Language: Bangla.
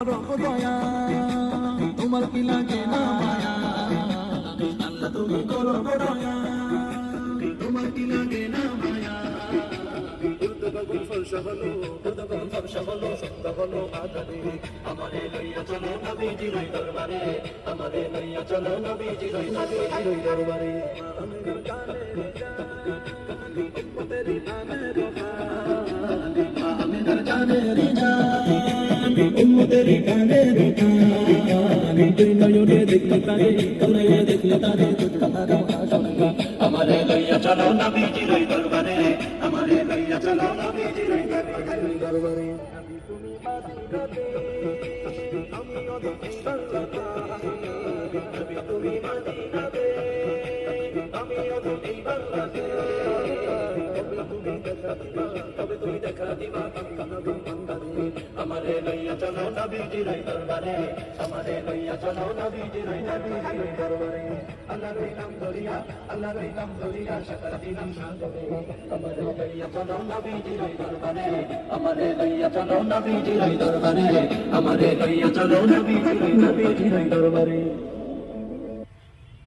দয়া তোমার কি লাগে না মায়া আল্লাহ তুমি করো দয়া তোমার কি লাগে না মায়া ফর্সা হলো ফর্সা হলো সত্য হলো আদারে আমারে লইয়া চলো নবীজির দরবারে আমারে লইয়া চলো নবীজির দরবারে তেরি আমের আমের জানের জান উম্মতেরি কানের জান তুই নয়নে দেখলে তারে তোরে দেখলে তারে আমারে লইয়া চলো নবীজির দরবারে আমারে লইয়া চলো নবীজির দরবারে নবী তুমি মদিনাতে আমি অধম বাংলাতে নবী তুমি মদিনাতে আমি অধম বাংলাতে তবে তুমি দেখা দিবা আমারে লইয়া চলো নবীজির দরবারে আমারে লইয়া চলো নবীজির দরবারে আল্লাহর নাম ধরিয়া সকল দিন সাগরে আমারে লইয়া চলো নবীজির দরবারে আমারে লইয়া চলো নবীজির দরবারে আমারে লইয়া চলো নবীজির দরবারে